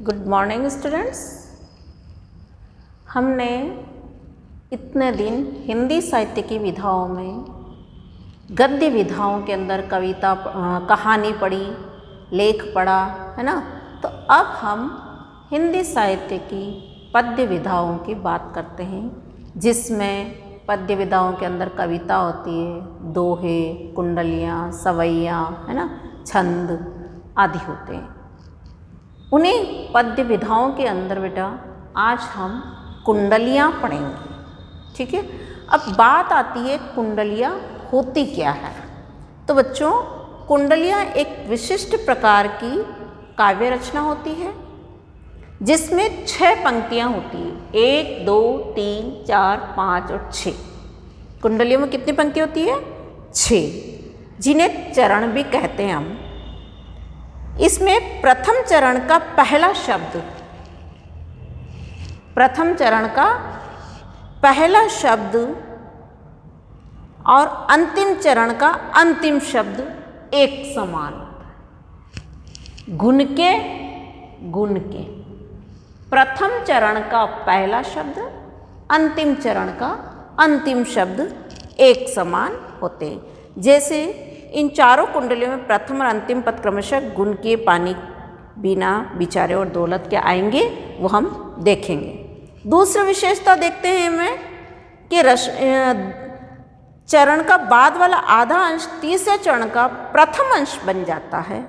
Good morning students. हमने इतने दिन हिंदी साहित्य की विधाओं में गद्य विधाओं के अंदर कविता कहानी पढ़ी, लेख पढ़ा, है ना। तो अब हम हिंदी साहित्य की पद्य विधाओं की बात करते हैं, जिसमें पद्य विधाओं के अंदर कविता होती है, दोहे, कुंडलियाँ, सवैयाँ, है ना, छंद आदि होते हैं। उन्हीं पद्य विधाओं के अंदर बेटा आज हम कुंडलियाँ पढ़ेंगे, ठीक है। अब बात आती है कुंडलियाँ होती क्या है। तो बच्चों, कुंडलियाँ एक विशिष्ट प्रकार की काव्य रचना होती है जिसमें 6 पंक्तियाँ होती है, 1, 2, 3, 4, 5 और 6। कुंडलियों में कितनी पंक्ति होती है? 6, जिन्हें चरण भी कहते हैं हम। इसमें प्रथम चरण का पहला शब्द और अंतिम चरण का अंतिम शब्द एक समान होता है। गुण के प्रथम चरण का पहला शब्द, अंतिम चरण का अंतिम शब्द एक समान होते हैं। जैसे इन चारों कुंडलियों में प्रथम और अंतिम पद क्रमशः गुण के, पानी, बिना, बिचारे और दौलत के आएंगे, वो हम देखेंगे। दूसरी विशेषता देखते हैं हमें कि चरण का बाद वाला आधा अंश तीसरे चरण का प्रथम अंश बन जाता है।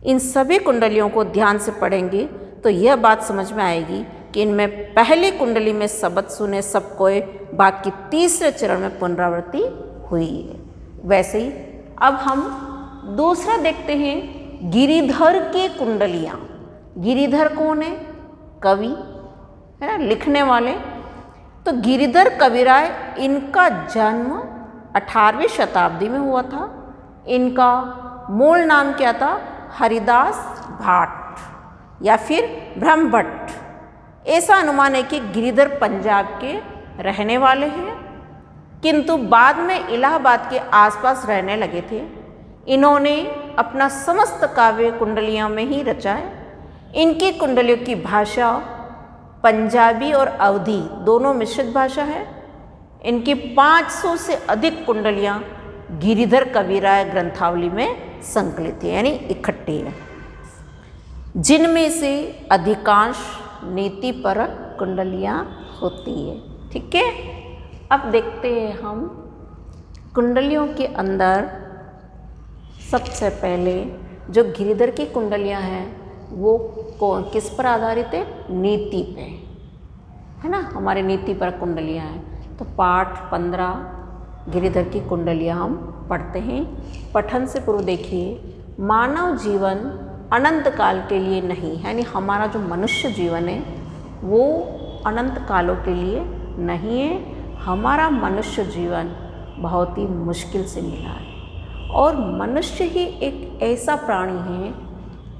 इन सभी कुंडलियों को ध्यान से पढ़ेंगे तो यह बात समझ में आएगी कि इनमें पहली कुंडली में शब्द सुने सब कोई, बाकी तीसरे चरण में पुनरावृत्ति हुई है। वैसे ही अब हम दूसरा देखते हैं, गिरिधर की कुंडलियाँ। गिरिधर कौन है? कवि, है ना, लिखने वाले। तो गिरिधर कविराय, इनका जन्म 18वीं शताब्दी में हुआ था। इनका मूल नाम क्या था? हरिदास भाट या फिर ब्रह्मभट्ट। ऐसा अनुमान है कि गिरिधर पंजाब के रहने वाले हैं, किंतु बाद में इलाहाबाद के आसपास रहने लगे थे। इन्होंने अपना समस्त काव्य कुंडलियों में ही रचा है। इनकी कुंडलियों की भाषा पंजाबी और अवधी दोनों मिश्रित भाषा है। इनकी 500 से अधिक कुंडलियाँ गिरिधर कविराय ग्रंथावली में संकलित है, यानी इकट्ठी है, जिनमें से अधिकांश नीतिपरक कुंडलियाँ होती है, ठीक है। अब देखते हैं हम कुंडलियों के अंदर सबसे पहले जो गिरिधर की कुंडलियाँ हैं वो किस पर आधारित है? नीति पे, है ना, हमारे नीति पर कुंडलियाँ हैं। तो पाठ 15 गिरिधर की कुंडलियाँ हम पढ़ते हैं। पठन से पूर्व देखिए, मानव जीवन अनंत काल के लिए नहीं, यानी हमारा जो मनुष्य जीवन है वो अनंत कालों के लिए नहीं है। हमारा मनुष्य जीवन बहुत ही मुश्किल से मिला है, और मनुष्य ही एक ऐसा प्राणी है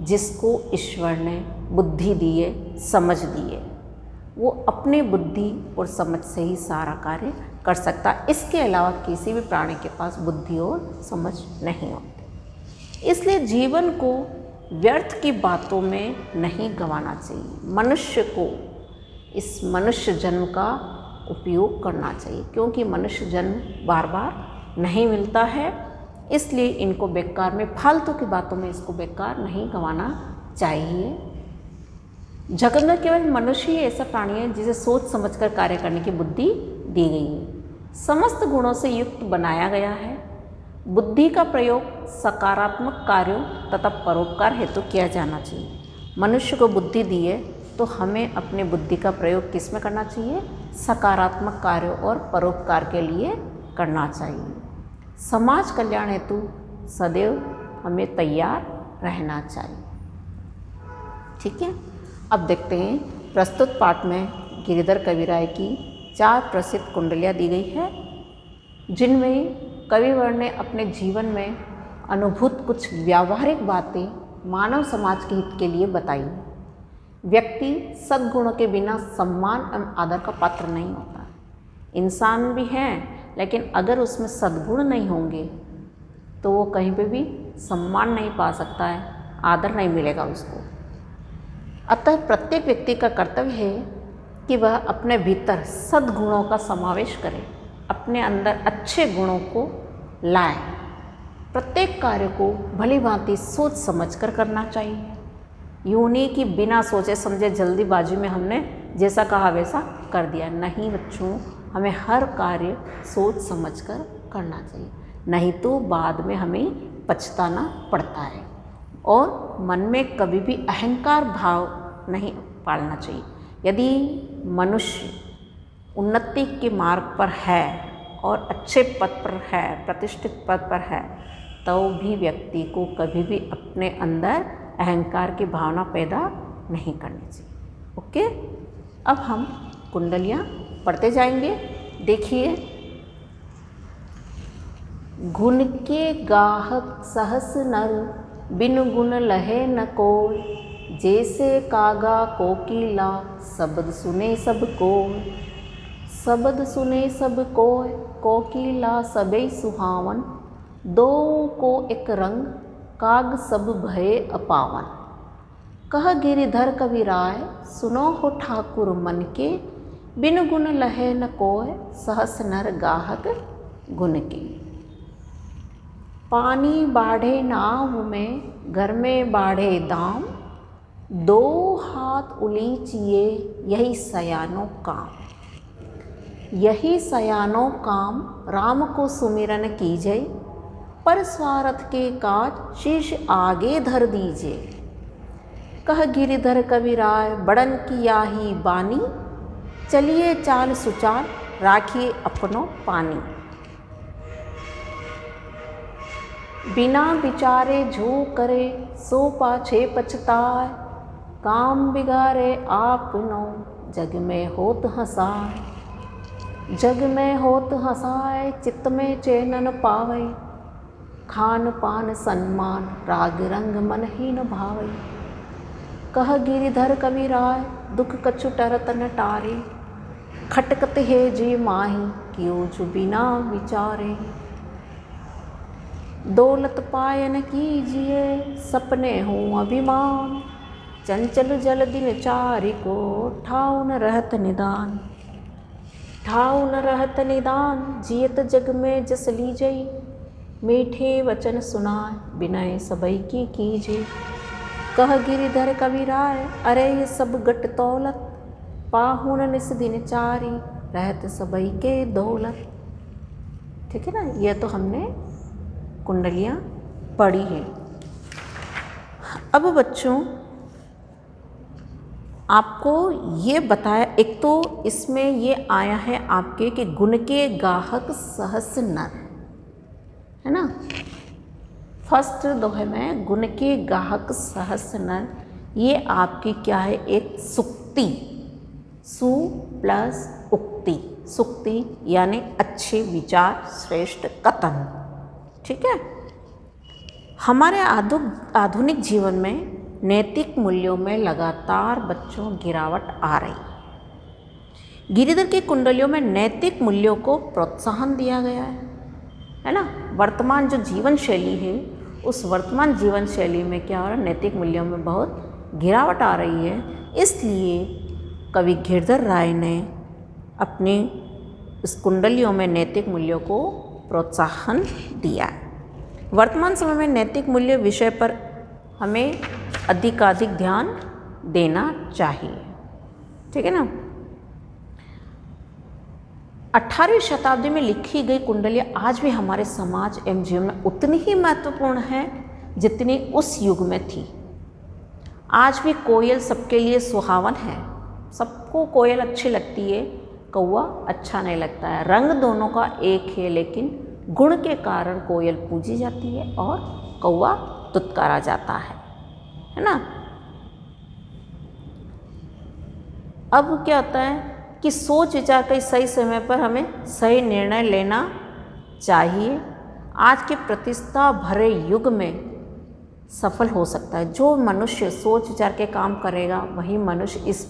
जिसको ईश्वर ने बुद्धि दी है, समझ दी है। वो अपने बुद्धि और समझ से ही सारा कार्य कर सकता है। इसके अलावा किसी भी प्राणी के पास बुद्धि और समझ नहीं होती। इसलिए जीवन को व्यर्थ की बातों में नहीं गंवाना चाहिए। मनुष्य को इस मनुष्य जन्म का उपयोग करना चाहिए, क्योंकि मनुष्य जन्म बार बार नहीं मिलता है। इसलिए इनको बेकार में, फालतू की बातों में इसको बेकार नहीं गंवाना चाहिए। जगत में केवल मनुष्य ही ऐसा प्राणी है जिसे सोच समझकर कार्य करने की बुद्धि दी गई है। समस्त गुणों से युक्त बनाया गया है। बुद्धि का प्रयोग सकारात्मक कार्यों तथा परोपकार हेतु किया जाना चाहिए। मनुष्य को बुद्धि दी है तो हमें अपनी बुद्धि का प्रयोग किस में करना चाहिए? सकारात्मक कार्यों और परोपकार के लिए करना चाहिए। समाज कल्याण हेतु सदैव हमें तैयार रहना चाहिए, ठीक है। अब देखते हैं, प्रस्तुत पाठ में गिरिधर कविराय की 4 प्रसिद्ध कुंडलियाँ दी गई है, जिनमें कविवर ने अपने जीवन में अनुभूत कुछ व्यावहारिक बातें मानव समाज के हित के लिए बताई। व्यक्ति सद्गुणों के बिना सम्मान एवं आदर का पात्र नहीं होता। इंसान भी है, लेकिन अगर उसमें सद्गुण नहीं होंगे तो वो कहीं पे भी सम्मान नहीं पा सकता है, आदर नहीं मिलेगा उसको। अतः प्रत्येक व्यक्ति का कर्तव्य है कि वह अपने भीतर सद्गुणों का समावेश करे, अपने अंदर अच्छे गुणों को लाए। प्रत्येक कार्य को भली भांति सोच समझकर करना चाहिए। यूँ नहीं कि बिना सोचे समझे जल्दीबाजी में हमने जैसा कहा वैसा कर दिया। नहीं बच्चों, हमें हर कार्य सोच समझकर करना चाहिए, नहीं तो बाद में हमें पछताना पड़ता है। और मन में कभी भी अहंकार भाव नहीं पालना चाहिए। यदि मनुष्य उन्नति के मार्ग पर है और अच्छे पद पर है, प्रतिष्ठित पद पर है, तो भी व्यक्ति को कभी भी अपने अंदर अहंकार की भावना पैदा नहीं करनी चाहिए। ओके, अब हम कुंडलियाँ पढ़ते जाएंगे। देखिए, गुण के गाहक सहस नर, बिन गुण लहे न कोय, जैसे कागा कोकिला, शब्द सुने सब कोय। शब्द सुने सब कोय, कोकिला सबे सुहावन, दो को एक रंग, काग सब भये अपावन। कह गिरिधर कविराय, सुनो हो ठाकुर मन के, बिन गुण लहे न कोय, सहस नर गाहक गुण के। पानी बाढ़े नाव में, घर में बाढ़े दाम, दो हाथ उलीचिए, यही सयानो काम। यही सयानो काम, राम को सुमिरन कीजय, पर स्वार्थ के काज, शीश आगे धर दीजिए। कह गिरिधर कविराय, बड़न की याही बानी, चलिए चाल सुचार, राखिए अपनो पानी। बिना विचारे जो करे, सो पाछे पछताए, काम बिगाड़े आपनो, जग में होत हंसाए। जग में होत हंसाए, चित्त में चैन न पावे, खान पान सन्मान, राग रंग मन ही न भावे। कह गिरिधर कविराय, दुख कछु टरत न टारे, खटकत है जी माही, क्यों जो बिना विचारे। दौलत पायन कीजिए, सपने हों अभिमान, चंचल जल दिन चारि को, ठाउ न रहत निदान। ठाउ न रहत निदान, जियत जग में जस लीजई, मीठे वचन सुनाए, विनय सबई की कीजिए। कह गिरिधर कविराय, अरे ये सब गट तौलत, पाहुन निस दिन चारी, रहत सबई के दौलत। ठीक है ना, यह तो हमने कुंडलियाँ पढ़ी हैं। अब बच्चों, आपको ये बताया, एक तो इसमें ये आया है आपके कि गुण के गाहक सहस नर, है ना। फर्स्ट दोहे में गुण के गाहक सहस नर, ये आपकी क्या है, एक सुक्ति, सु प्लस उक्ति, सुक्ति यानी अच्छे विचार, श्रेष्ठ कथन। ठीक है। हमारे आधुनिक जीवन में नैतिक मूल्यों में लगातार बच्चों गिरावट आ रही। गिरिधर की कुंडलियों में नैतिक मूल्यों को प्रोत्साहन दिया गया है ना। वर्तमान जो जीवन शैली है, उस वर्तमान जीवन शैली में क्या हो रहा है, नैतिक मूल्यों में बहुत गिरावट आ रही है। इसलिए कवि गिरिधर राय ने अपनी इस कुंडलियों में नैतिक मूल्यों को प्रोत्साहन दिया है। वर्तमान समय में नैतिक मूल्य विषय पर हमें अधिकाधिक ध्यान देना चाहिए। ठीक है ना। 18वीं शताब्दी में लिखी गई कुंडलियाँ आज भी हमारे समाज एवं जीवन में उतनी ही महत्वपूर्ण है जितनी उस युग में थी। आज भी कोयल सबके लिए सुहावन है, सबको कोयल अच्छी लगती है, कौवा अच्छा नहीं लगता है। रंग दोनों का एक है, लेकिन गुण के कारण कोयल पूजी जाती है और कौवा दुत्कारा जाता है ना। अब क्या होता है कि सोच विचार कर सही समय पर हमें सही निर्णय लेना चाहिए। आज के प्रतिस्पर्धा भरे युग में सफल हो सकता है। जो मनुष्य सोच विचार के काम करेगा वही मनुष्य इस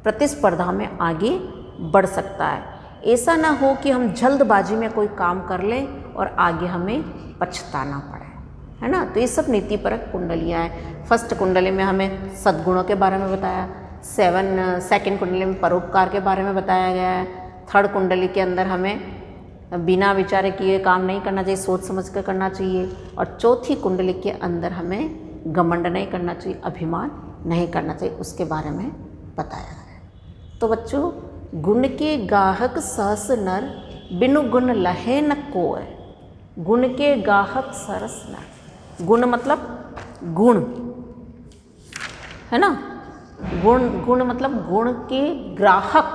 प्रतिस्पर्धा में आगे बढ़ सकता है। ऐसा ना हो कि हम जल्दबाजी में कोई काम कर लें और आगे हमें पछताना पड़े। है ना। तो ये सब नीतिपरक कुंडलियाँ हैं। फर्स्ट कुंडली में हमें सद्गुणों के बारे में बताया, सेकंड कुंडली में परोपकार के बारे में बताया गया है, थर्ड कुंडली के अंदर हमें बिना विचारे किए काम नहीं करना चाहिए, सोच समझ कर करना चाहिए, और चौथी कुंडली के अंदर हमें घमंड नहीं करना चाहिए, अभिमान नहीं करना चाहिए, उसके बारे में बताया है। तो बच्चों, गुण के गाहक सहस नर, बिनु गुण लहे न कोय। गुण के गाहक सरस नर, गुण मतलब गुण, है ना। गुण मतलब गुण के ग्राहक,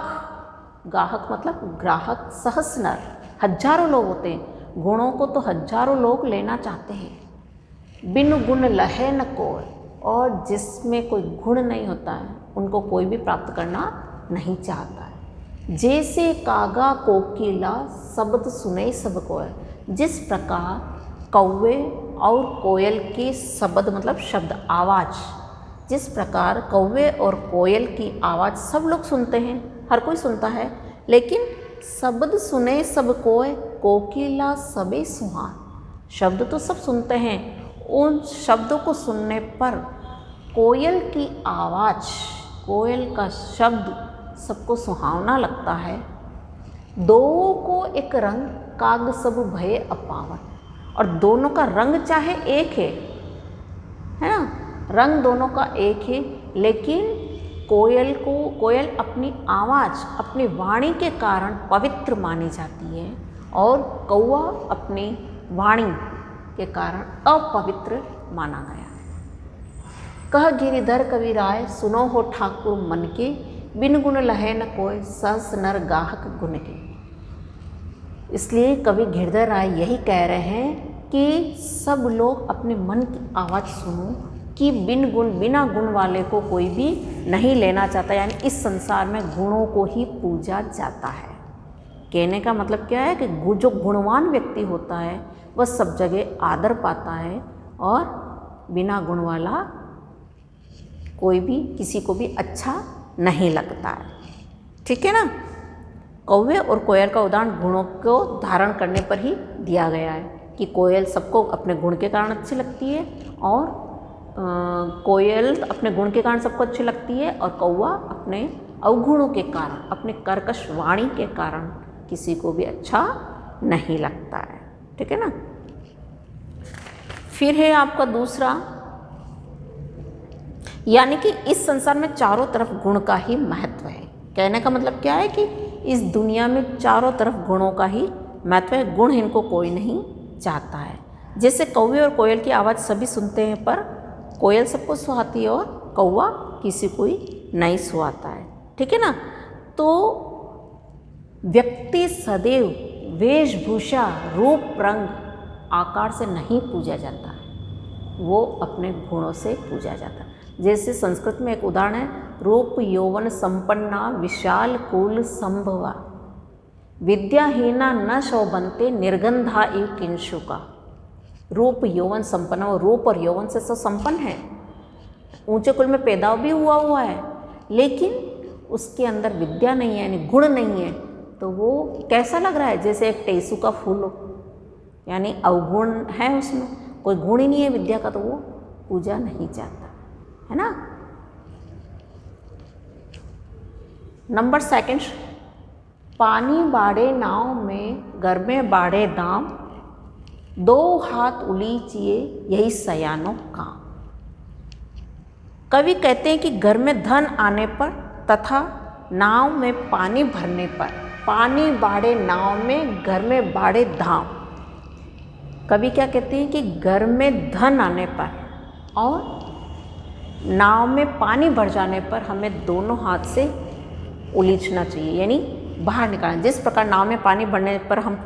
गाहक मतलब ग्राहक, सहस नर, हजारों लोग होते हैं, गुणों को तो हजारों लोग लेना चाहते हैं। बिनु गुण लहे न कोय, और जिसमें कोई गुण नहीं होता है उनको कोई भी प्राप्त करना नहीं चाहता है। जैसे कागा कोकिला शब्द सुने सब कोय, जिस प्रकार कौवे और कोयल के शब्द मतलब शब्द, आवाज़, जिस प्रकार कौवे और कोयल की आवाज़ सब लोग सुनते हैं, हर कोई सुनता है, लेकिन शब्द सुने सब कोय, कोकिला सबे सुहान। शब्द तो सब सुनते हैं, उन शब्दों को सुनने पर कोयल की आवाज़, कोयल का शब्द सबको सुहावना लगता है। दो को एक रंग, काग सब भय अपावन, और दोनों का रंग चाहे एक है ना, रंग दोनों का एक है, लेकिन कोयल अपनी आवाज़, अपनी वाणी के कारण पवित्र मानी जाती है, और कौवा अपनी वाणी के कारण अपवित्र माना गया है। कह गिरिधर कविराय, सुनो हो ठाकुर मन के, बिन गुण लहे न कोय, सहस नर गाहक गुण के। इसलिए कवि गिरिधर राय यही कह रहे हैं कि सब लोग अपने मन की आवाज़ सुनो, कि बिना गुण वाले को कोई भी नहीं लेना चाहता, यानी इस संसार में गुणों को ही पूजा जाता है। कहने का मतलब क्या है कि जो गुणवान व्यक्ति होता है वह सब जगह आदर पाता है, और बिना गुण वाला कोई भी किसी को भी अच्छा नहीं लगता है। ठीक है ना। कौवे और कोयल का उदाहरण गुणों को धारण करने पर ही दिया गया है, कि कोयल सबको अपने गुण के कारण अच्छी लगती है, और कोयल अपने गुण के कारण सबको अच्छी लगती है, और कौवा अपने अवगुणों के कारण, अपने कर्कश वाणी के कारण किसी को भी अच्छा नहीं लगता है। ठीक है ना। फिर है आपका दूसरा, यानी कि इस संसार में चारों तरफ गुण का ही महत्व है। कहने का मतलब क्या है कि इस दुनिया में चारों तरफ गुणों का ही महत्व है, गुण इनको कोई नहीं चाहता है। जैसे कौवे और कोयल की आवाज़ सभी सुनते हैं, पर कोयल सबको सुहाती है और कौवा किसी को ही नहीं सुहाता है। ठीक है ना। तो व्यक्ति सदैव वेशभूषा, रूप, रंग, आकार से नहीं पूजा जाता है, वो अपने गुणों से पूजा जाता है। जैसे संस्कृत में एक उदाहरण है, रूप यौवन संपन्ना विशाल कुल संभवा, विद्याहीना न शोभन्ते निर्गंधा इव किंशुका। रूप यौवन संपन्न, और रूप और यौवन से तो संपन्न है, ऊंचे कुल में पैदा भी हुआ है, लेकिन उसके अंदर विद्या नहीं है, यानी गुण नहीं है, तो वो कैसा लग रहा है, जैसे एक टेसू का फूल हो, यानी अवगुण है, उसमें कोई गुण ही नहीं है विद्या का, तो वो पूजा नहीं चाहता है ना। नंबर सेकंड, पानी बाड़े नाव में घर में बाड़े दाम, दो हाथ उलीचिए यही सयानो काम। कवि कहते हैं कि घर में धन आने पर तथा नाव में पानी भरने पर, पानी बाड़े नाव में, घर में बाड़े धाम। कवि क्या कहते हैं कि घर में धन आने पर और नाव में पानी भर जाने पर हमें दोनों हाथ से उलीचना चाहिए, यानी बाहर निकालना। जिस प्रकार नाव में पानी भरने पर हम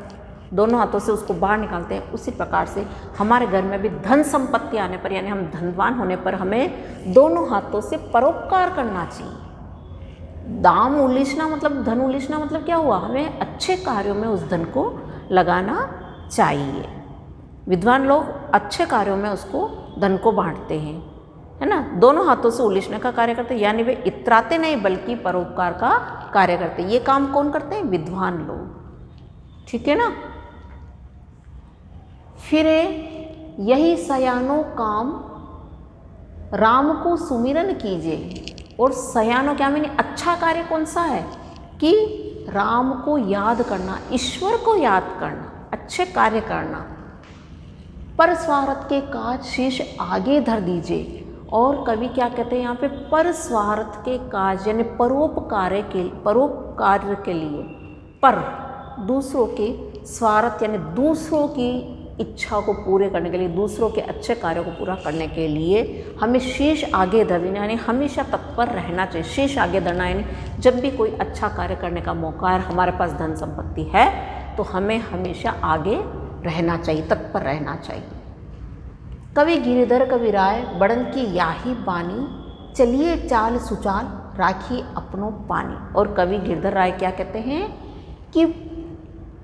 दोनों हाथों से उसको बाहर निकालते हैं, उसी प्रकार से हमारे घर में भी धन संपत्ति आने पर, यानी हम धनवान होने पर हमें दोनों हाथों से परोपकार करना चाहिए। दाम उलीचना मतलब, धन उलीचना मतलब क्या हुआ, हमें अच्छे कार्यों में उस धन को लगाना चाहिए। विद्वान लोग अच्छे कार्यों में उसको धन को बांटते हैं, है ना, दोनों हाथों से उलीचने का कार्य करते हैं, यानी वे इतराते नहीं बल्कि परोपकार का कार्य करते हैं। ये काम कौन करते हैं, विद्वान लोग। ठीक है ना। फिर यही सयानो काम राम को सुमिरन कीजिए। और सयानो क्या मैंने अच्छा कार्य कौन सा है कि राम को याद करना, ईश्वर को याद करना, अच्छे कार्य करना। पर स्वार्थ के काज शीश आगे धर दीजिए। और कवि क्या कहते हैं यहाँ पे, पर स्वार्थ के काज यानी परोपकार के लिए, पर दूसरों के स्वार्थ यानी दूसरों की इच्छा को पूरे करने के लिए, दूसरों के अच्छे कार्यों को पूरा करने के लिए हमें शीश आगे धरना यानी हमेशा तत्पर रहना चाहिए। शीश आगे धरना यानी जब भी कोई अच्छा कार्य करने का मौका है, हमारे पास धन संपत्ति है, तो हमें हमेशा आगे रहना चाहिए, तत्पर रहना चाहिए। कवि गिरिधर कवि राय बड़न की याही बानी, चलिए चाल सुचाल राखी अपनों पानी। और कवि गिरिधर राय क्या कहते हैं कि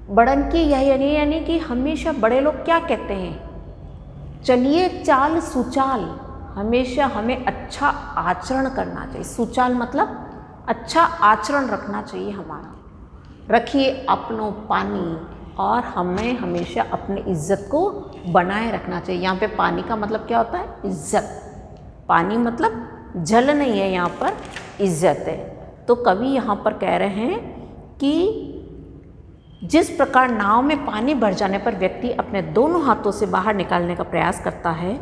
बड़न की यही यानी कि हमेशा बड़े लोग क्या कहते हैं, चलिए चाल सुचाल, हमेशा हमें अच्छा आचरण करना चाहिए। सुचाल मतलब अच्छा आचरण रखना चाहिए हमारा। रखिए अपनों पानी, और हमें हमेशा अपनी इज्जत को बनाए रखना चाहिए। यहाँ पे पानी का मतलब क्या होता है, इज्जत। पानी मतलब जल नहीं है, यहाँ पर इज्जत है। तो कवि यहाँ पर कह रहे हैं कि जिस प्रकार नाव में पानी भर जाने पर व्यक्ति अपने दोनों हाथों से बाहर निकालने का प्रयास करता है,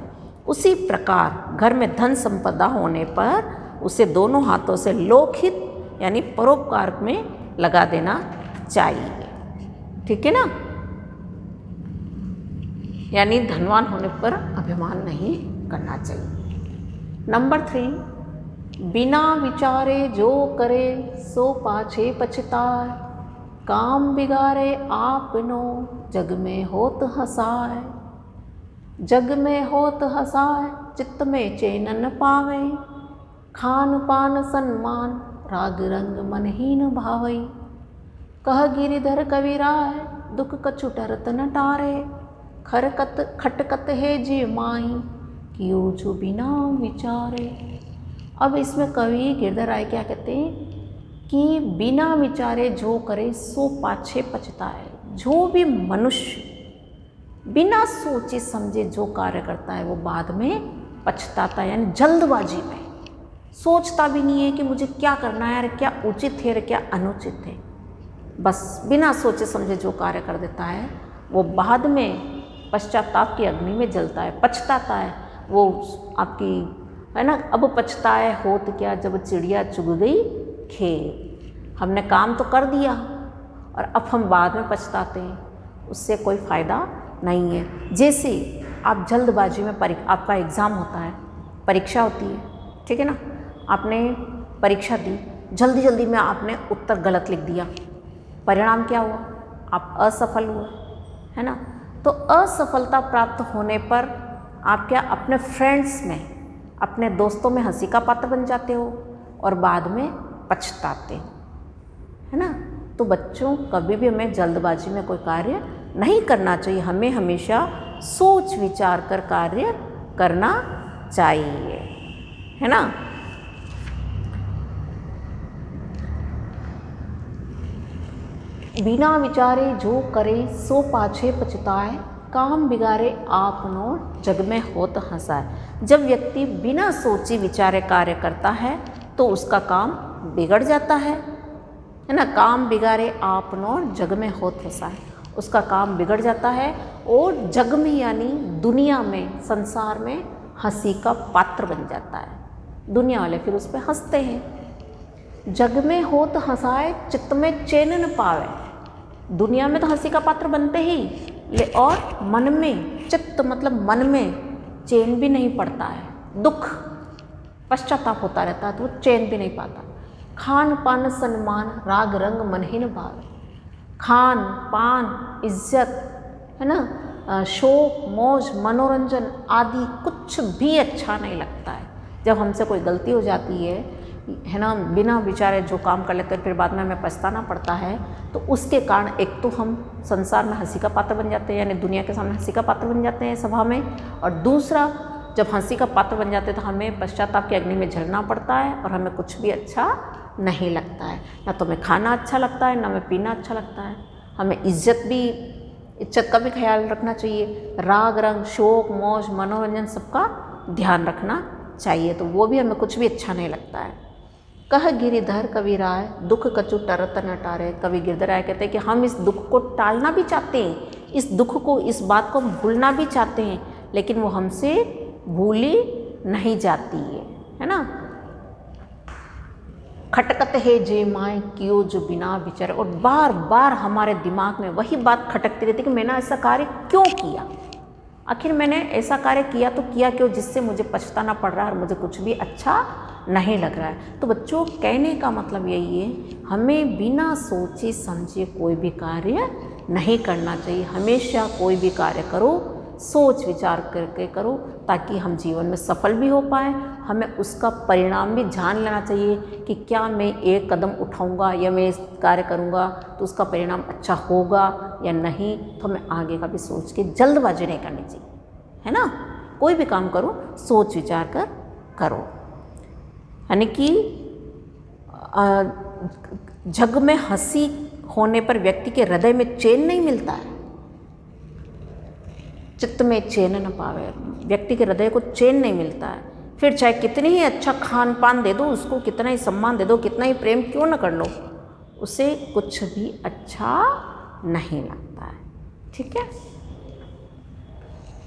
उसी प्रकार घर में धन संपदा होने पर उसे दोनों हाथों से लोकहित यानी परोपकार में लगा देना चाहिए। ठीक है ना, यानी धनवान होने पर अभिमान नहीं करना चाहिए। नंबर 3, बिना विचारे जो करे सो पाछे पछताए, काम बिगाड़े आपनो जग में होत हसाए। जग में होत हसाए चित्त में चैन न पावे, खान पान सन्मान राग रंग मनहीन भावई। कह गिरिधर कवि राय दुख कछु टरत न टारे, खरकत खटकत है जी माई कियो जो बिना विचारे। अब इसमें कवि गिरिधर राय क्या कहते हैं कि बिना विचारे जो करे सो पाछे पछताए। जो भी मनुष्य बिना सोचे समझे जो कार्य करता है वो बाद में पछताता है, यानी जल्दबाजी में सोचता भी नहीं है कि मुझे क्या करना है, क्या उचित है और क्या अनुचित है। बस बिना सोचे समझे जो कार्य कर देता है वो बाद में पश्चाताप की अग्नि में जलता है, पछताता है। वो आपकी है ना, अब पछताए होत क्या जब चिड़िया चुग गई खेत। हमने काम तो कर दिया और अब हम बाद में पछताते हैं, उससे कोई फ़ायदा नहीं है। जैसे आप जल्दबाजी में आपका एग्ज़ाम होता है, परीक्षा होती है, ठीक है ना, आपने परीक्षा दी, जल्दी जल्दी में आपने उत्तर गलत लिख दिया, परिणाम क्या हुआ, आप असफल हुए, है ना। तो असफलता प्राप्त होने पर आप क्या अपने फ्रेंड्स में, अपने दोस्तों में हंसी का पात्र बन जाते हो और बाद में पछताते हो, है ना। तो बच्चों, कभी भी हमें जल्दबाजी में कोई कार्य नहीं करना चाहिए, हमें हमेशा सोच विचार कर कार्य करना चाहिए, है ना। बिना विचारे जो करे सो पाछे पछताए, काम बिगाड़े आपनो जग में होत हंसाए। जब व्यक्ति बिना सोचे विचारे कार्य करता है तो उसका काम बिगड़ जाता है ना। काम बिगाड़े आपनो जग में होत हंसाए, उसका काम बिगड़ जाता है और जग में यानी दुनिया में, संसार में हंसी का पात्र बन जाता है। दुनिया वाले फिर उस पर हंसते हैं। जग में होत हंसाए चित्त में चैन न पावे। दुनिया में तो हंसी का पात्र बनते ही, और मन में, चित्त मतलब मन में चैन भी नहीं पड़ता है, दुख पश्चाताप होता रहता है, तो वो चैन भी नहीं पाता। खान पान सम्मान राग रंग मनहीन भाव। खान पान इज्जत, है ना, शौक मौज मनोरंजन आदि कुछ भी अच्छा नहीं लगता है। जब हमसे कोई गलती हो जाती है ना, बिना विचारे जो काम कर लेते हैं फिर बाद में हमें पछताना पड़ता है, तो उसके कारण एक तो हम संसार में हंसी का पात्र बन जाते हैं, यानी दुनिया के सामने हंसी का पात्र बन जाते हैं सभा में, और दूसरा जब हंसी का पात्र बन जाते हैं तो हमें पश्चाताप की अग्नि में झलना पड़ता है और हमें कुछ भी अच्छा नहीं लगता है। ना तो हमें खाना अच्छा लगता है, ना हमें पीना अच्छा लगता है, हमें इज्जत का भी ख्याल रखना चाहिए, राग रंग शोक मौज मनोरंजन सबका ध्यान रखना चाहिए, तो वो भी हमें कुछ भी अच्छा नहीं लगता है। कह गिरिधर कविराय दुख कछु टरत न टारे। कवि गिरधराय कहते हैं कि हम इस दुख को टालना भी चाहते हैं, इस दुख को, इस बात को हम भूलना भी चाहते हैं, लेकिन वो हमसे भूली नहीं जाती है ना। खटकत है जे माए कियो जो बिना विचार। और बार बार हमारे दिमाग में वही बात खटकती रहती है कि मैंने ऐसा कार्य क्यों किया, आखिर मैंने ऐसा कार्य किया तो किया क्यों जिससे मुझे पछताना पड़ रहा है और मुझे कुछ भी अच्छा नहीं लग रहा है। तो बच्चों, कहने का मतलब यही है, हमें बिना सोचे समझे कोई भी कार्य नहीं करना चाहिए। हमेशा कोई भी कार्य करो सोच विचार करके करो, ताकि हम जीवन में सफल भी हो पाए। हमें उसका परिणाम भी जान लेना चाहिए कि क्या मैं एक कदम उठाऊंगा या मैं इस कार्य करूंगा तो उसका परिणाम अच्छा होगा या नहीं, तो हमें आगे का भी सोच के जल्दबाजी नहीं करनी चाहिए, है ना। कोई भी काम करो सोच विचार कर करो। यानी कि जग में हंसी होने पर व्यक्ति के हृदय में चैन नहीं मिलता है, चित्त में चैन न पावे, व्यक्ति के हृदय को चैन नहीं मिलता है। फिर चाहे कितनी ही अच्छा खान पान दे दो उसको, कितना ही सम्मान दे दो, कितना ही प्रेम क्यों न कर लो, उसे कुछ भी अच्छा नहीं लगता है। ठीक है।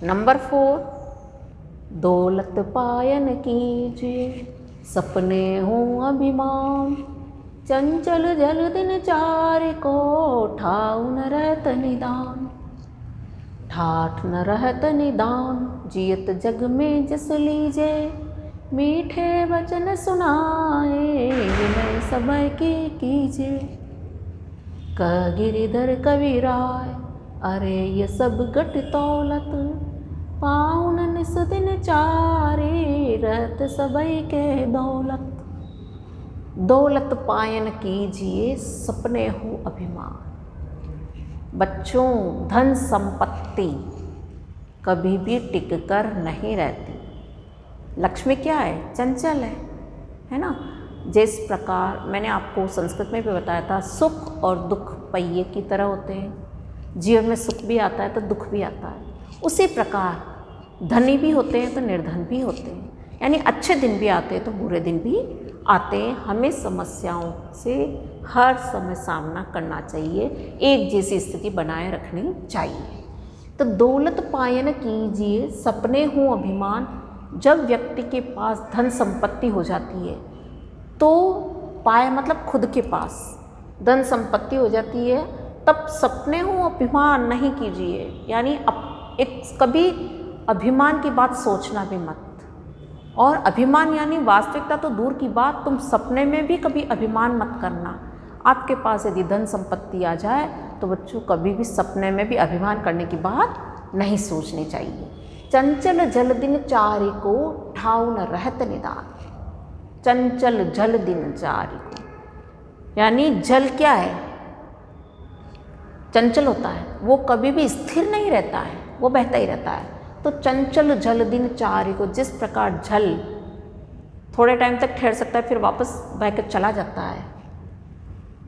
नंबर 4, दौलत पायन कीजिए सपने हो अभिमान। चंचल जल दिन चार को ठाउ न रहत निदान। ठाठ न रहत निदान जियत जग में जस लीजे। मीठे वचन सुनाए विनय समय के कीजे। कह गिरिधर कविराय अरे ये सब गट दौलत। पाउन निस दिन चारे रहत सबई के दौलत। दौलत पायन कीजिए सपने हो अभिमान। बच्चों, धन संपत्ति कभी भी टिक कर नहीं रहती। लक्ष्मी क्या है? चंचल है ना। जिस प्रकार मैंने आपको संस्कृत में भी बताया था, सुख और दुख पहिए की तरह होते हैं। जीवन में सुख भी आता है तो दुख भी आता है। उसी प्रकार धनी भी होते हैं तो निर्धन भी होते हैं, यानी अच्छे दिन भी आते हैं तो बुरे दिन भी आते हैं। हमें समस्याओं से हर समय सामना करना चाहिए, एक जैसी स्थिति बनाए रखनी चाहिए। तो दौलत पायन कीजिए सपने हो अभिमान। जब व्यक्ति के पास धन संपत्ति हो जाती है तो पाए मतलब खुद के पास धन संपत्ति हो जाती है, तब सपने हो अभिमान नहीं कीजिए। यानी एक कभी अभिमान की बात सोचना भी मत। और अभिमान यानी वास्तविकता तो दूर की बात, तुम सपने में भी कभी अभिमान मत करना। आपके पास यदि धन संपत्ति आ जाए तो बच्चों कभी भी सपने में भी अभिमान करने की बात नहीं सोचनी चाहिए। चंचल जल दिन चारि को ठाउ न रहत निदान। चंचल जल दिन चारि को, यानी जल क्या है? चंचल होता है, वो कभी भी स्थिर नहीं रहता है, वो बहता ही रहता है। तो चंचल जल दिन चारि को, जिस प्रकार जल थोड़े टाइम तक ठहर सकता है फिर वापस बहकर चला जाता है।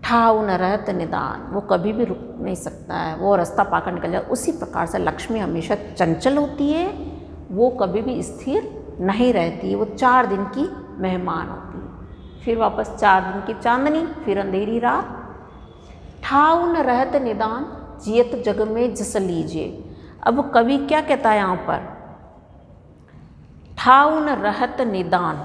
ठाउ न रहत निदान, वो कभी भी रुक नहीं सकता है, वो रास्ता पाकर निकल जाए। उसी प्रकार से लक्ष्मी हमेशा चंचल होती है, वो कभी भी स्थिर नहीं रहती है। वो 4 दिन की मेहमान होती है, फिर वापस 4 दिन की चांदनी, फिर अंधेरी रात। ठाउ न रहत निदान जियत जग में जस लीजिए। अब कवि क्या कहता है यहाँ पर? ठाउ न रहत निदान।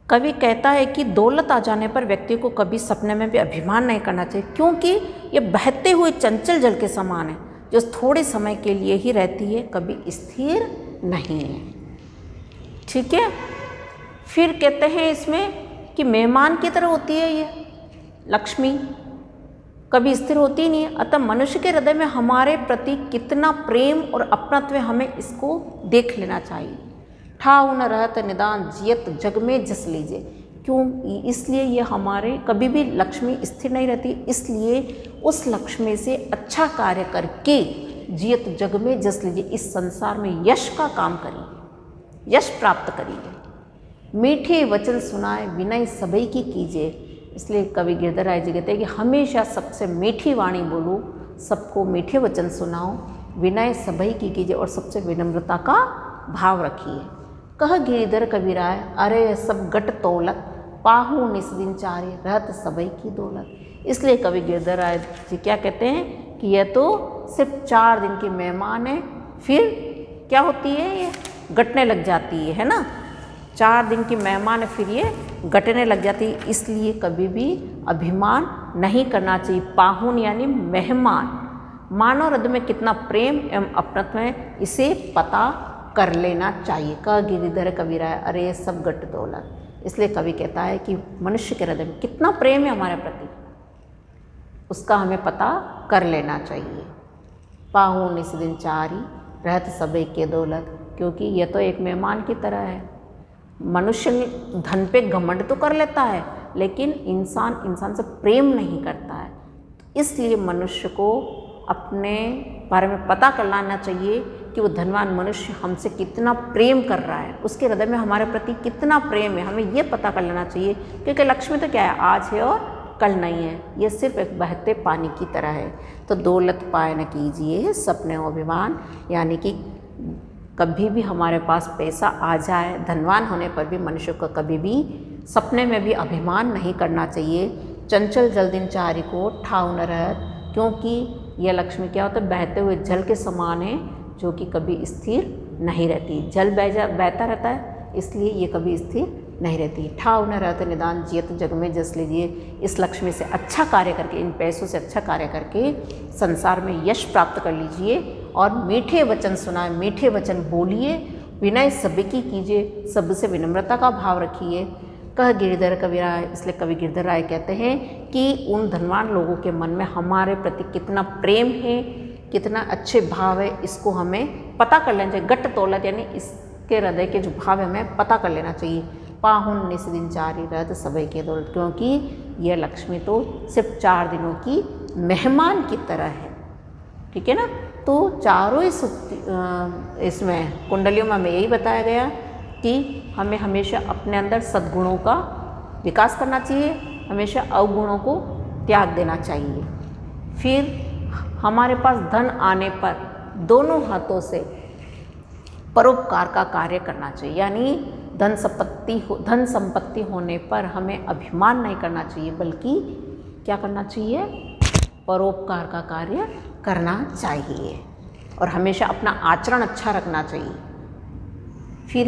कवि कहता है कि दौलत आ जाने पर व्यक्ति को कभी सपने में भी अभिमान नहीं करना चाहिए, क्योंकि ये बहते हुए चंचल जल के समान है, जो थोड़े समय के लिए ही रहती है, कभी स्थिर नहीं है। ठीक है। फिर कहते हैं इसमें कि मेहमान की तरह होती है ये लक्ष्मी, कभी स्थिर होती नहीं है। अतः मनुष्य के हृदय में हमारे प्रति कितना प्रेम और अपनत्व है, हमें इसको देख लेना चाहिए। ठाउ न रहत निदान जियत जग में जस लीजिए। क्यों? इसलिए ये हमारे कभी भी लक्ष्मी स्थिर नहीं रहती, इसलिए उस लक्ष्मी से अच्छा कार्य करके जियत जग में जस लीजिए, इस संसार में यश का काम करिए, यश प्राप्त करिए। मीठे वचन सुनाए विनय सबई की कीजिए। इसलिए कवि गिरधराय जी कहते हैं कि हमेशा सबसे मीठी वाणी बोलो, सबको मीठे वचन सुनाओ, विनय सबई की कीजिए और सबसे विनम्रता का भाव रखिए। कह गिरिधर कबीराय अरे सब गट तौलत, पाहू निस दिन चारे रहत सबई की दौलत। इसलिए कवि गिरिधर राय जी क्या कहते हैं कि यह तो सिर्फ 4 दिन की मेहमान है, फिर क्या होती है, ये गटने लग जाती है ना। 4 दिन की मेहमान है, फिर ये गटने लग जाती है। इसलिए कभी भी अभिमान नहीं करना चाहिए। पाहुन यानी मेहमान, मानव हृदय में कितना प्रेम एवं अपनत्व है, इसे पता कर लेना चाहिए। कह गिरिधर कबीराय अरे सब गट दौलत। इसलिए कवि कहता है कि मनुष्य के हृदय में कितना प्रेम है हमारे प्रति, उसका हमें पता कर लेना चाहिए। पाहुन इस दिन चारी रहत सबई के दौलत, क्योंकि यह तो एक मेहमान की तरह है। मनुष्य धन पे घमंड तो कर लेता है, लेकिन इंसान से प्रेम नहीं करता है। इसलिए मनुष्य को अपने बारे में पता कर लाना चाहिए कि वो धनवान मनुष्य हमसे कितना प्रेम कर रहा है, उसके हृदय में हमारे प्रति कितना प्रेम है, हमें ये पता कर लेना चाहिए। क्योंकि लक्ष्मी तो क्या है, आज है और कल नहीं है, ये सिर्फ एक बहते पानी की तरह है। तो दौलत पाए न कीजिए सपने अभिमान, यानी कि कभी भी हमारे पास पैसा आ जाए, धनवान होने पर भी मनुष्य को कभी भी सपने में भी अभिमान नहीं करना चाहिए। चंचल जल दिनचारी को ठाव न रहत, क्योंकि यह लक्ष्मी क्या होता है, बहते हुए जल के समान है, जो कि कभी स्थिर नहीं रहती। जल बहता रहता है, इसलिए ये कभी स्थिर नहीं रहती। ठाव न रहते निदान जियत जग में जस लीजिए। इस लक्ष्मी से अच्छा कार्य करके, इन पैसों से अच्छा कार्य करके संसार में यश प्राप्त कर लीजिए और मीठे वचन सुनाए, मीठे वचन बोलिए, विनय सबकी कीजिए, सबसे विनम्रता का भाव रखिए। कह गिरिधर कबीराय, इसलिए कवि गिरिधर राय कहते हैं कि उन धनवान लोगों के मन में हमारे प्रति कितना प्रेम है, कितना अच्छे भाव है, इसको हमें पता कर लेना चाहिए। गट तौलत यानी इसके हृदय के जो भाव है हमें पता कर लेना चाहिए। पाहुन निस दिन चारी रहत सबई के दौलत, क्योंकि यह लक्ष्मी तो सिर्फ 4 दिनों की मेहमान की तरह है। ठीक है ना। तो चारों इसमें कुंडलियों में हमें यही बताया गया कि हमें हमेशा अपने अंदर सद्गुणों का विकास करना चाहिए, हमेशा अवगुणों को त्याग देना चाहिए। फिर हमारे पास धन आने पर दोनों हाथों से परोपकार का कार्य करना चाहिए, यानी धन संपत्ति होने पर हमें अभिमान नहीं करना चाहिए, बल्कि क्या करना चाहिए, परोपकार का कार्य करना चाहिए और हमेशा अपना आचरण अच्छा रखना चाहिए। फिर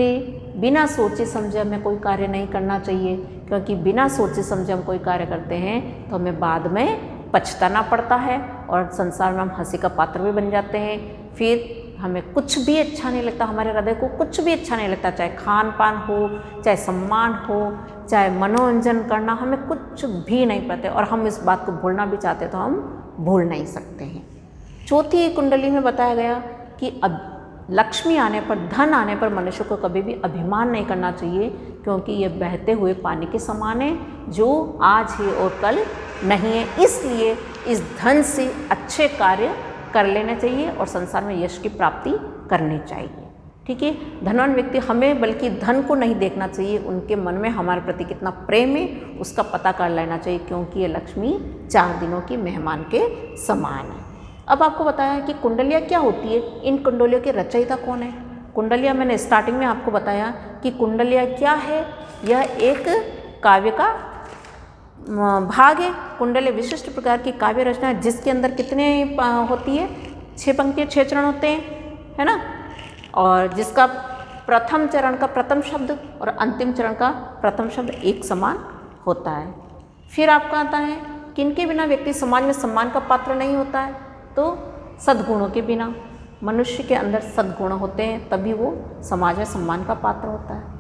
बिना सोचे समझे हमें कोई कार्य नहीं करना चाहिए, क्योंकि बिना सोचे समझे हम कोई कार्य करते हैं तो हमें बाद में पछताना पड़ता है और संसार में हम हंसी का पात्र भी बन जाते हैं। फिर हमें कुछ भी अच्छा नहीं लगता, हमारे हृदय को कुछ भी अच्छा नहीं लगता, चाहे खान पान हो, चाहे सम्मान हो, चाहे मनोरंजन करना, हमें कुछ भी नहीं पता और हम इस बात को भूलना भी चाहते तो हम भूल नहीं सकते हैं। चौथी कुंडली में बताया गया कि अब लक्ष्मी आने पर, धन आने पर मनुष्य को कभी भी अभिमान नहीं करना चाहिए, क्योंकि ये बहते हुए पानी के समान है, जो आज है और कल नहीं है। इसलिए इस धन से अच्छे कार्य कर लेने चाहिए और संसार में यश की प्राप्ति करनी चाहिए। ठीक है। धनवान व्यक्ति हमें बल्कि धन को नहीं देखना चाहिए, उनके मन में हमारे प्रति कितना प्रेम है उसका पता कर लेना चाहिए, क्योंकि ये लक्ष्मी 4 दिनों की मेहमान के समान है। अब आपको बताया कि कुंडलियाँ क्या होती है, इन कुंडलियों के रचयिता कौन है। कुंडलियाँ मैंने स्टार्टिंग में आपको बताया कि कुंडलियाँ क्या है, यह एक काव्य का भाग है। कुंडली विशिष्ट प्रकार की काव्य रचना है, जिसके अंदर कितने होती है, 6 पंक्तियाँ 6 चरण होते हैं, है ना। और जिसका प्रथम चरण का प्रथम शब्द और अंतिम चरण का प्रथम शब्द एक समान होता है। फिर आपका आता है किनके बिना व्यक्ति समाज में सम्मान का पात्र नहीं होता है, तो सद्गुणों के बिना। मनुष्य के अंदर सद्गुण होते हैं तभी वो समाज में सम्मान का पात्र होता है।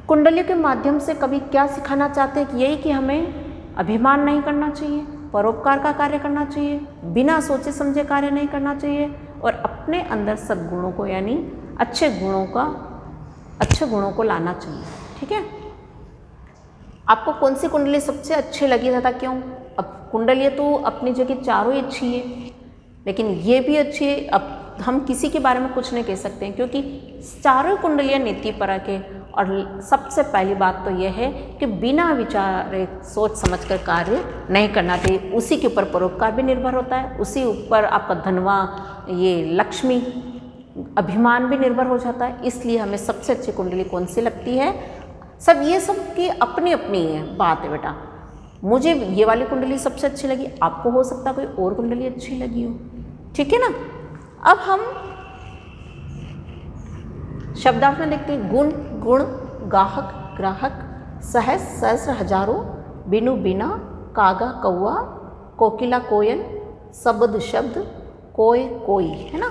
कुंडलियों के माध्यम से कवि क्या सिखाना चाहते हैं कि यही कि हमें अभिमान नहीं करना चाहिए, परोपकार का कार्य करना चाहिए, बिना सोचे समझे कार्य नहीं करना चाहिए और अपने अंदर सद्गुणों को यानी अच्छे गुणों को लाना चाहिए। ठीक है। आपको कौन सी कुंडली सबसे अच्छी लगी था क्यों? अब कुंडलियाँ तो अपनी जगह चारों ही अच्छी है, लेकिन ये भी अच्छी है। अब हम किसी के बारे में कुछ नहीं कह सकते हैं, क्योंकि चारों कुंडलियाँ नीतिपरक है और सबसे पहली बात तो यह है कि बिना विचारे सोच समझकर कार्य नहीं करना चाहिए। उसी के ऊपर परोपकार भी निर्भर होता है, उसी ऊपर आपका धनवा, ये लक्ष्मी, अभिमान भी निर्भर हो जाता है। इसलिए हमें सबसे अच्छी कुंडली कौन सी लगती है? सब ये सब की अपनी अपनी है बात है बेटा। मुझे ये वाली कुंडली सबसे अच्छी लगी, आपको हो सकता है कोई और कुंडली अच्छी लगी हो, ठीक है ना। अब हम शब्दार्थ में देखते हैं। गुण, गुण, गाहक, ग्राहक, सहस, सहस्र, हजारों, बिनु, बिना, कागा, कौआ, कोकिला, कोयल, शब्द, शब्द, कोय, कोई, है ना।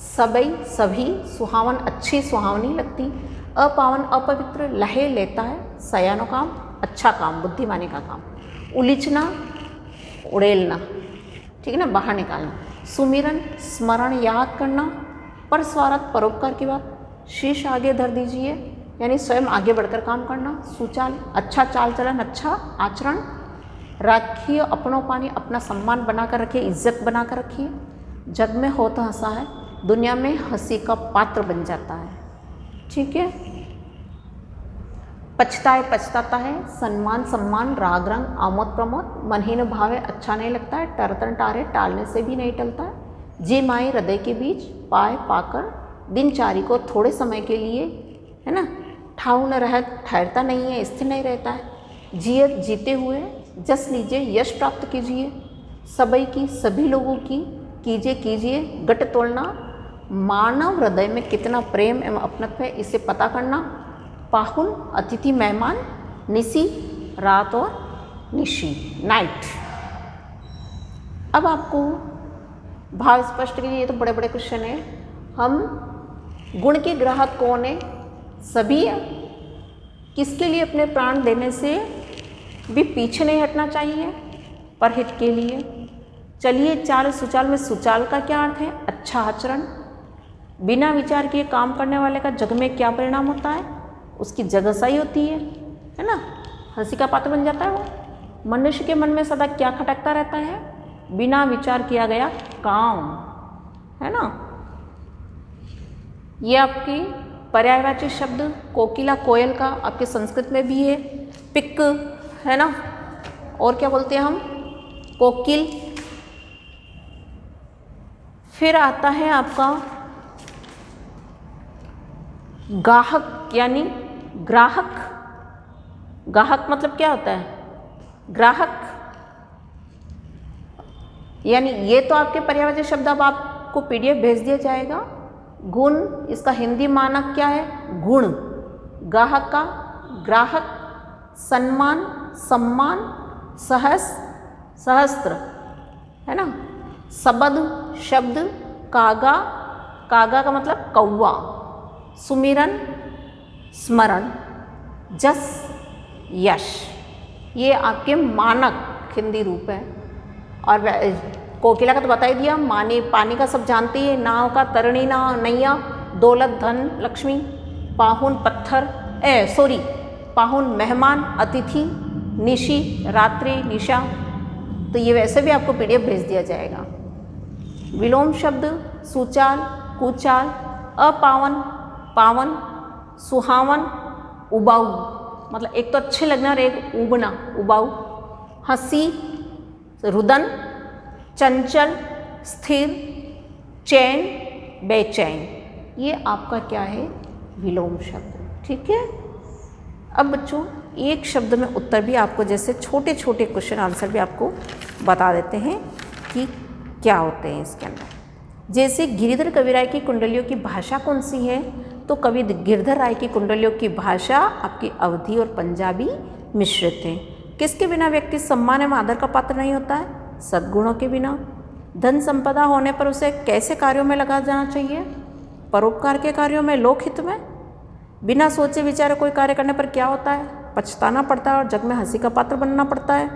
सबई, सभी, सुहावन, अच्छी, सुहावनी लगती, अपावन, अपवित्र, लहे, लेता है, सयानो, काम, अच्छा काम, बुद्धिमानी का काम, उलिचना, उड़ेलना, ठीक है ना, बाहर निकालना, सुमिरन, स्मरण, याद करना, परस्वारथ, परोपकार की बात, शीश आगे धर दीजिए, यानी स्वयं आगे बढ़कर काम करना, सुचाल, अच्छा चाल चलन, अच्छा आचरण, रखिए अपनों पानी, अपना सम्मान बनाकर रखिए, इज्जत बनाकर रखिए, जग में हो तो हंसा है, दुनिया में हंसी का पात्र बन जाता है, ठीक है। पछताए, पछताता है, सम्मान, सम्मान, राग रंग, आमोद प्रमोद, मनहीन भावे, अच्छा नहीं लगता है, टरतन टारे, टालने से भी नहीं टलता है, जी माए हृदय के बीच, पाए पाकर, दिनचारी को थोड़े समय के लिए, है ना, ठाऊ न रह, ठहरता नहीं है, स्थिर नहीं रहता है, जिए, जीते हुए, जस लीजिए, यश प्राप्त कीजिए, सबई की, सभी लोगों की, कीजिए कीजिए, गट तोड़ना, मानव हृदय में कितना प्रेम एवं अपनत्व है इसे पता करना, पाहुन, अतिथि, मेहमान, निसी, रात और निशी, नाइट। अब आपको भाव स्पष्ट के लिए, ये तो बड़े बड़े क्वेश्चन है। हम गुण के ग्राहक कौन है? सभी है। किसके लिए अपने प्राण देने से भी पीछे नहीं हटना चाहिए? परहित के लिए। चलिए, चाल सुचाल में सुचाल का क्या अर्थ है? अच्छा आचरण। बिना विचार किए काम करने वाले का जग में क्या परिणाम होता है? उसकी जगह सही होती है ना, हंसी का पात्र बन जाता है वो। मनुष्य के मन में सदा क्या खटकता रहता है? बिना विचार किया गया काम, है ना। ये आपकी पर्यायवाची शब्द कोकिला, कोयल का आपके संस्कृत में भी है, पिक, है ना, और क्या बोलते हैं हम? कोकिल। फिर आता है आपका गाहक यानी ग्राहक। गाहक मतलब क्या होता है? ग्राहक यानी ये तो आपके पर्यायवाची शब्द अब आपको PDF भेज दिया जाएगा। गुण, इसका हिंदी मानक क्या है? गुण। गाहक का ग्राहक, सम्मान, सम्मान, सहस, सहस्त्र, है ना। शब्द, शब्द, कागा, कागा का मतलब कौवा, सुमिरन, स्मरण, जस, यश, ये आपके मानक हिंदी रूप है। और कोकिला का तो बता ही दिया, मानी पानी का सब जानती है, नाव का तरणी, नाव, नैया, दौलत, धन, लक्ष्मी, पाहुन, पत्थर, पाहुन, मेहमान, अतिथि, निशी, रात्रि, निशा। तो ये वैसे भी आपको PDF भेज दिया जाएगा। विलोम शब्द सुचाल, कुचाल, अपावन, पावन, सुहावन, उबाऊ, मतलब एक तो अच्छे लगना और एक उबना, उबाऊ। हंसी, रुदन, चंचल, स्थिर, चैन, बेचैन, ये आपका क्या है? विलोम शब्द, ठीक है। अब बच्चों एक शब्द में उत्तर भी आपको, जैसे छोटे छोटे क्वेश्चन आंसर भी आपको बता देते हैं कि क्या होते हैं इसके अंदर। जैसे गिरिधर कविराय की कुंडलियों की भाषा कौन सी है? तो कवि गिरिधर राय की कुंडलियों की भाषा आपकी अवधी और पंजाबी मिश्रित है। किसके बिना व्यक्ति सम्मान एवं आदर का पात्र नहीं होता है? सद्गुणों के बिना। धन संपदा होने पर उसे कैसे कार्यों में लगा जाना चाहिए? परोपकार के कार्यों में, लोकहित में। बिना सोचे विचारे कोई कार्य करने पर क्या होता है? पछताना पड़ता है और जग में हंसी का पात्र बनना पड़ता है।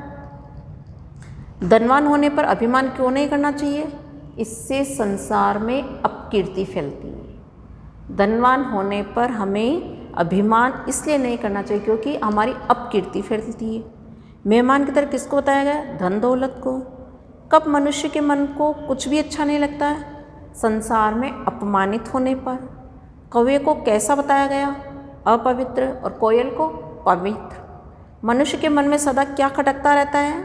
धनवान होने पर अभिमान क्यों नहीं करना चाहिए? इससे संसार में अपकीर्ति फैलती है। धनवान होने पर हमें अभिमान इसलिए नहीं करना चाहिए क्योंकि हमारी अपकीर्ति फैलती है। मेहमान की तरह किसको बताया गया? धन दौलत को। कब मनुष्य के मन को कुछ भी अच्छा नहीं लगता है? संसार में अपमानित होने पर। कौवे को कैसा बताया गया? अपवित्र और कोयल को पवित्र। मनुष्य के मन में सदा क्या खटकता रहता है?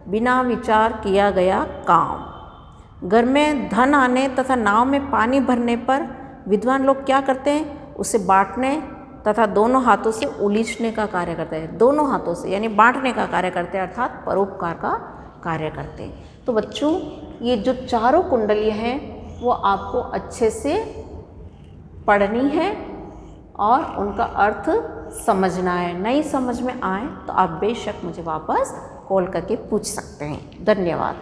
बिना विचार किया गया काम। घर में धन आने तथा नाव में पानी भरने पर विद्वान लोग क्या करते हैं? उसे बांटने तथा दोनों हाथों से उलीचने का कार्य करते हैं। दोनों हाथों से यानी बांटने का कार्य करते हैं, अर्थात परोपकार का कार्य करते हैं। तो बच्चों, ये जो चारों कुंडलियाँ हैं वो आपको अच्छे से पढ़नी है और उनका अर्थ समझना है। नहीं समझ में आए तो आप बेशक मुझे वापस कॉल करके पूछ सकते हैं। धन्यवाद।